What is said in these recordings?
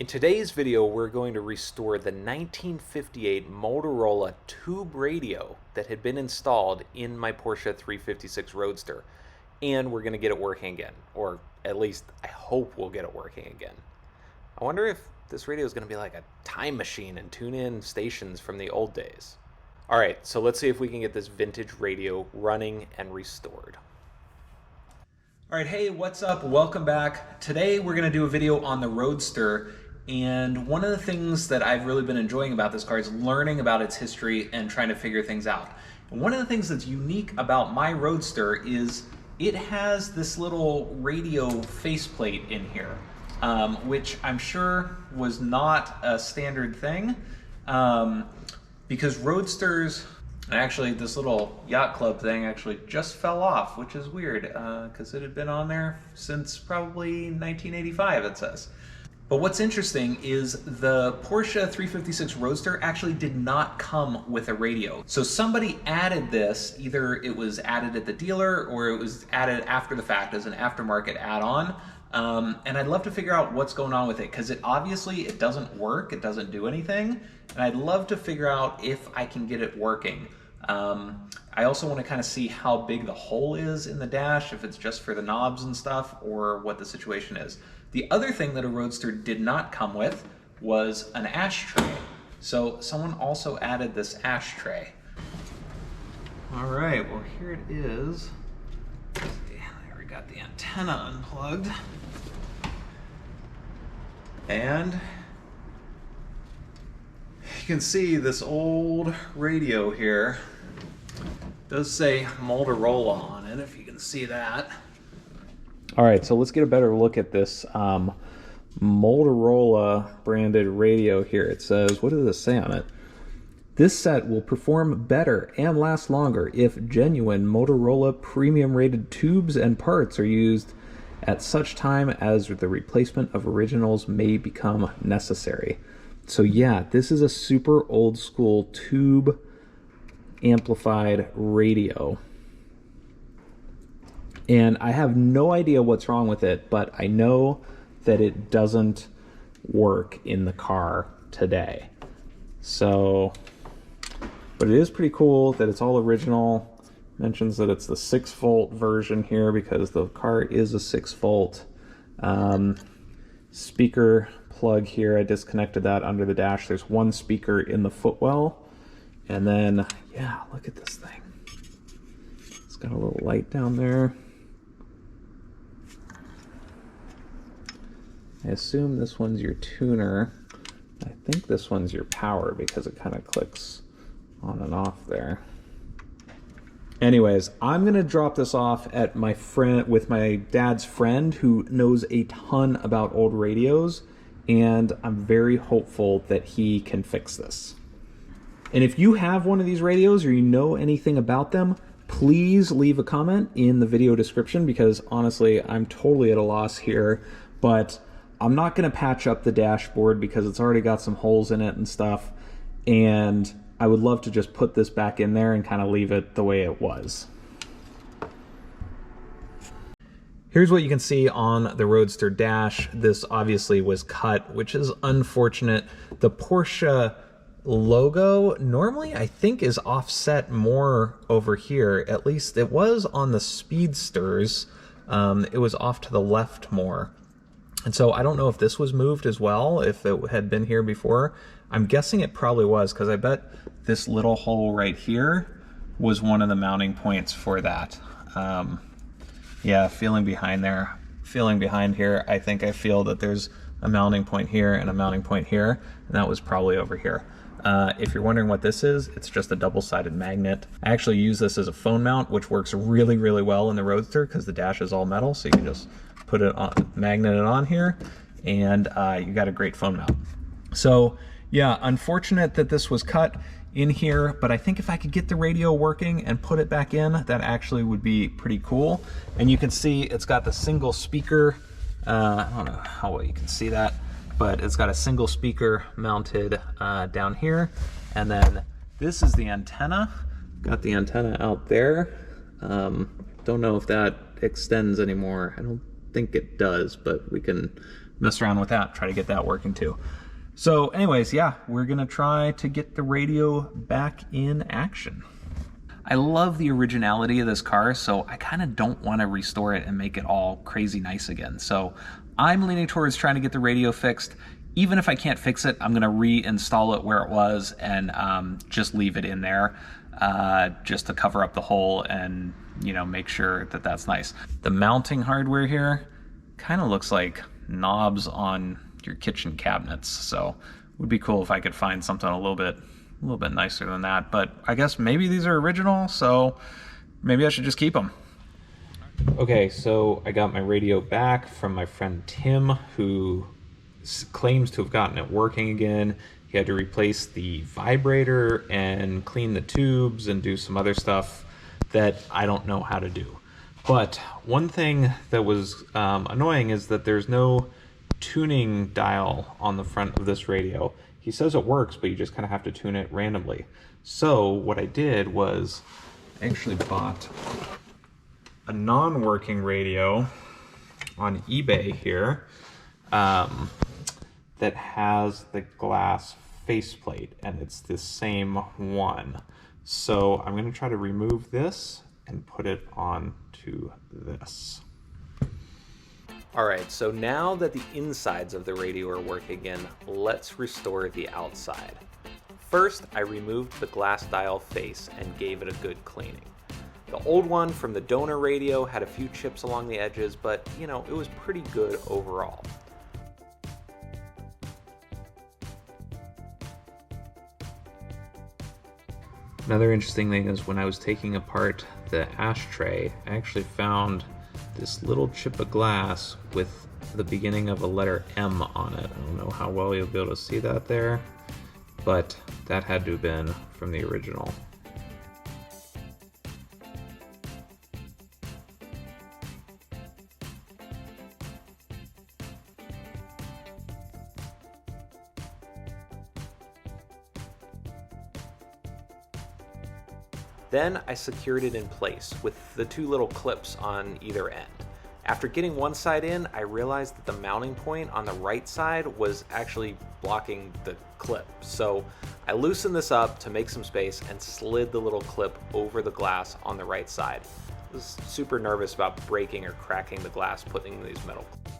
In today's video, we're going to restore the 1958 Motorola tube radio that had been installed in my Porsche 356 Roadster. And we're going to get it working again, or at least I hope we'll get it working again. I wonder if this radio is going to be like a time machine and tune in stations from the old days. All right, so let's see if we can get this vintage radio running and restored. All right, hey, what's up? Welcome back. Today we're going to do a video on the Roadster, and one of the things that I've really been enjoying about this car is learning about its history and trying to figure things out. And one of the things that's unique about my Roadster is it has this little radio faceplate in here, which I'm sure was not a standard thing, because Roadsters, actually this little yacht club thing actually just fell off, which is weird because it had been on there since probably 1985, it says. But what's interesting is the Porsche 356 Roadster actually did not come with a radio. So somebody added this, either it was added at the dealer or it was added after the fact as an aftermarket add-on. And I'd love to figure out what's going on with it, because it doesn't work, it doesn't do anything. And I'd love to figure out if I can get it working. I also want to kind of see how big the hole is in the dash, if it's just for the knobs and stuff, or what the situation is. The other thing that a Roadster did not come with was an ashtray. So someone also added this ashtray. All right, well here it is. There we got the antenna unplugged. And you can see this old radio here. It does say Motorola on it, if you can see that. All right, so let's get a better look at this Motorola branded radio here. It says, what does it say on it? This set will perform better and last longer if genuine Motorola premium rated tubes and parts are used at such time as the replacement of originals may become necessary. So yeah, this is a super old school tube amplified radio. And I have no idea what's wrong with it, but I know that it doesn't work in the car today. So, but it is pretty cool that it's all original. Mentions that it's the 6-volt version here because the car is a 6-volt. Speaker plug here, I disconnected that under the dash. There's one speaker in the footwell. And then, yeah, look at this thing. It's got a little light down there. I assume this one's your tuner. I think this one's your power because it kind of clicks on and off there. Anyways, I'm gonna drop this off at my friend, with my dad's friend who knows a ton about old radios, and I'm very hopeful that he can fix this. And if you have one of these radios or you know anything about them, please leave a comment in the video description, because honestly, I'm totally at a loss here, but I'm not gonna patch up the dashboard because it's already got some holes in it and stuff, and I would love to just put this back in there and kind of leave it the way it was. Here's what you can see on the Roadster dash. This obviously was cut, which is unfortunate. The Porsche logo normally I think is offset more over here. At least it was on the Speedsters. It was off to the left more. And so I don't know if this was moved as well, if it had been here before. I'm guessing it probably was, because I bet this little hole right here was one of the mounting points for that. Yeah, feeling behind there, feeling behind here, I think I feel that there's a mounting point here and a mounting point here, and that was probably over here. If you're wondering what this is, it's just a double-sided magnet. I actually use this as a phone mount, which works really, really well in the Roadster because the dash is all metal, so you can just put it on, magnet it on here, and you got a great phone mount. So yeah, unfortunate that this was cut in here, but I think if I could get the radio working and put it back in, that actually would be pretty cool. And you can see it's got the single speaker. I don't know how well you can see that, but it's got a single speaker mounted down here. And then this is the antenna. Got the antenna out there. Don't know if that extends anymore. I don't think it does, but we can mess around with that, try to get that working too. So anyways, yeah, we're gonna try to get the radio back in action. I love the originality of this car, so I kind of don't want to restore it and make it all crazy nice again. So I'm leaning towards trying to get the radio fixed. Even if I can't fix it, I'm going to reinstall it where it was and just leave it in there just to cover up the hole and, you know, make sure that that's nice. The mounting hardware here kind of looks like knobs on your kitchen cabinets, so it would be cool if I could find something a little bit nicer than that. But I guess maybe these are original, so maybe I should just keep them. Okay, so I got my radio back from my friend Tim, who claims to have gotten it working again. He had to replace the vibrator and clean the tubes and do some other stuff that I don't know how to do. But one thing that was annoying is that there's no tuning dial on the front of this radio. He says it works, but you just kind of have to tune it randomly. So what I did was I actually bought a non-working radio on eBay here that has the glass faceplate, and it's the same one. So I'm going to try to remove this and put it onto this. Alright, so now that the insides of the radio are working again, let's restore the outside. First, I removed the glass dial face and gave it a good cleaning. The old one from the donor radio had a few chips along the edges, but you know, it was pretty good overall. Another interesting thing is when I was taking apart the ashtray, I actually found this little chip of glass with the beginning of a letter M on it. I don't know how well you'll be able to see that there, but that had to have been from the original. Then I secured it in place with the two little clips on either end. After getting one side in, I realized that the mounting point on the right side was actually blocking the clip. So I loosened this up to make some space and slid the little clip over the glass on the right side. I was super nervous about breaking or cracking the glass putting these metal clips.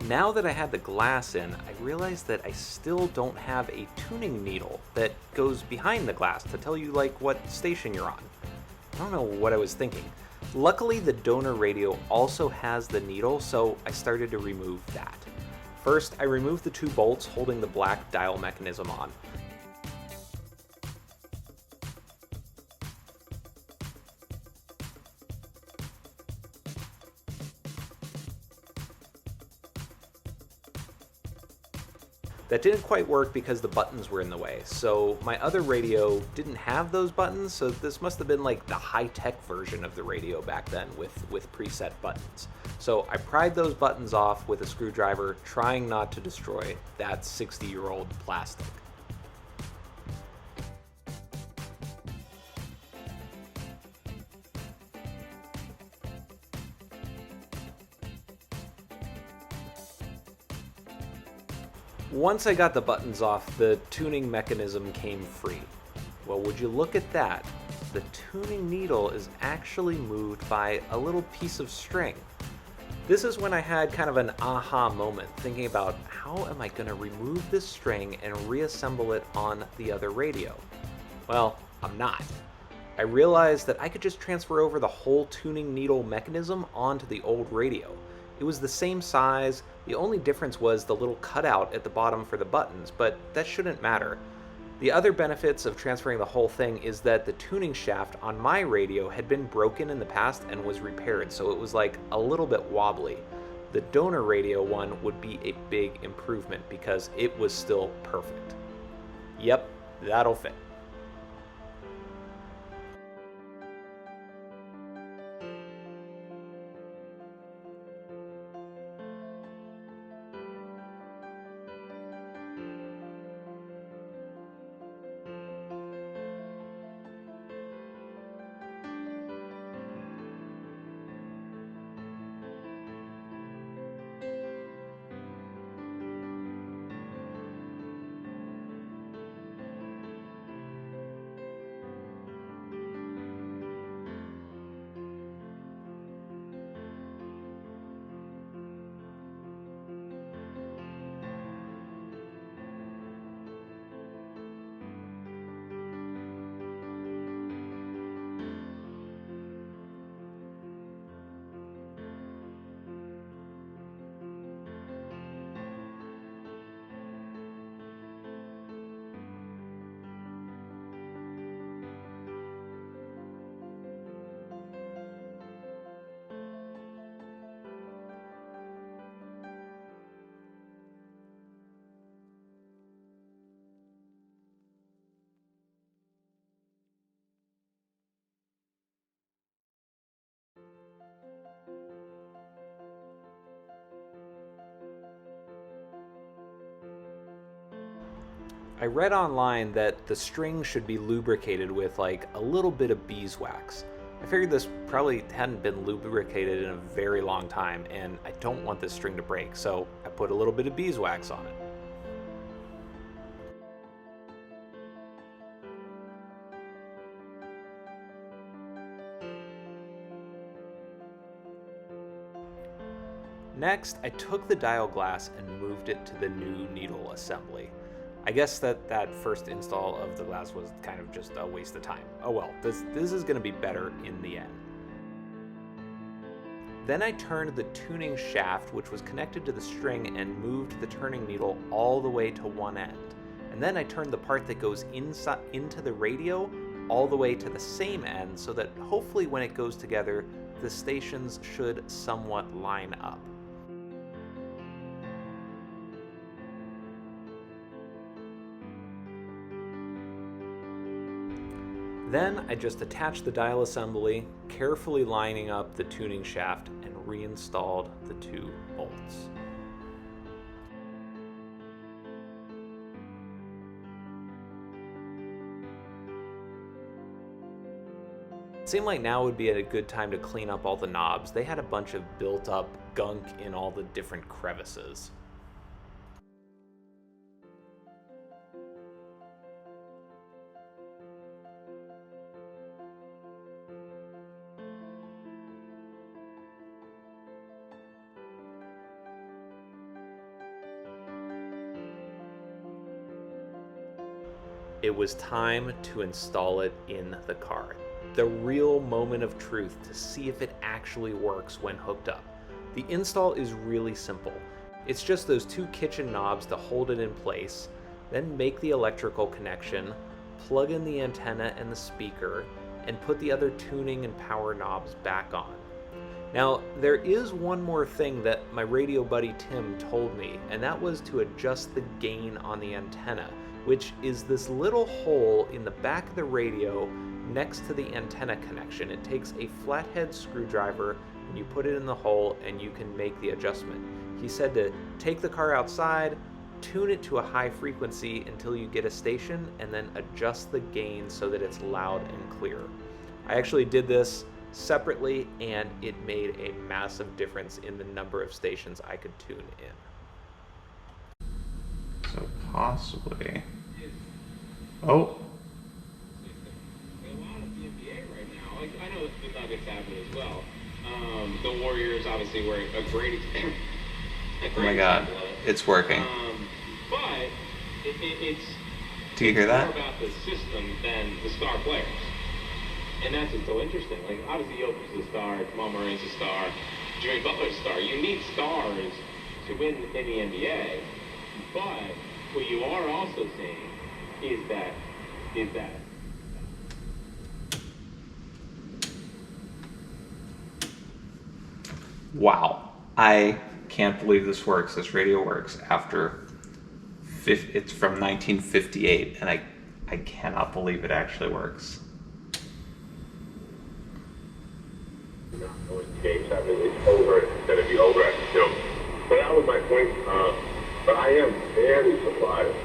Now that I had the glass in, I realized that I still don't have a tuning needle that goes behind the glass to tell you like what station you're on. I don't know what I was thinking. Luckily, the donor radio also has the needle, so I started to remove that. First, I removed the two bolts holding the black dial mechanism on. That didn't quite work because the buttons were in the way. So my other radio didn't have those buttons, so this must have been like the high-tech version of the radio back then with preset buttons. So I pried those buttons off with a screwdriver, trying not to destroy that 60-year-old plastic. Once I got the buttons off, the tuning mechanism came free. Well, would you look at that? The tuning needle is actually moved by a little piece of string. This is when I had kind of an aha moment, thinking about how am I going to remove this string and reassemble it on the other radio? Well, I'm not. I realized that I could just transfer over the whole tuning needle mechanism onto the old radio. It was the same size, the only difference was the little cutout at the bottom for the buttons, but that shouldn't matter. The other benefits of transferring the whole thing is that the tuning shaft on my radio had been broken in the past and was repaired, so it was like a little bit wobbly. The donor radio one would be a big improvement because it was still perfect. Yep, that'll fit. I read online that the string should be lubricated with like a little bit of beeswax. I figured this probably hadn't been lubricated in a very long time, and I don't want this string to break, so I put a little bit of beeswax on it. Next, I took the dial glass and moved it to the new needle assembly. I guess that first install of the glass was kind of just a waste of time. Oh well, this is going to be better in the end. Then I turned the tuning shaft, which was connected to the string, and moved the turning needle all the way to one end. And then I turned the part that goes into the radio all the way to the same end, so that hopefully when it goes together, the stations should somewhat line up. Then I just attached the dial assembly, carefully lining up the tuning shaft, and reinstalled the 2 bolts. It seemed like now would be a good time to clean up all the knobs. They had a bunch of built up gunk in all the different crevices. It was time to install it in the car. The real moment of truth to see if it actually works when hooked up. The install is really simple. It's just those 2 kitchen knobs to hold it in place, then make the electrical connection, plug in the antenna and the speaker, and put the other tuning and power knobs back on. Now, there is one more thing that my radio buddy Tim told me, and that was to adjust the gain on the antenna, which is this little hole in the back of the radio next to the antenna connection. It takes a flathead screwdriver and you put it in the hole and you can make the adjustment. He said to take the car outside, tune it to a high frequency until you get a station, and then adjust the gain so that it's loud and clear. I actually did this separately and it made a massive difference in the number of stations I could tune in. So possibly. Oh. A lot of the NBA right now. Like, I know the Nuggets happen as well. The Warriors obviously were a great Oh my God, it's working. But it's. Do you hear that? More about the system than the star players, and that's what's so interesting. Like, obviously, Jokic's a star, Jamal Murray's a star, Jimmy Butler's a star. You need stars to win in the NBA, but what you are also seeing is that Wow, I can't believe this works. This radio works after it's from 1958, and I cannot believe it actually works. Games happen, it's over instead of be over at the. But that was my point. But I am very surprised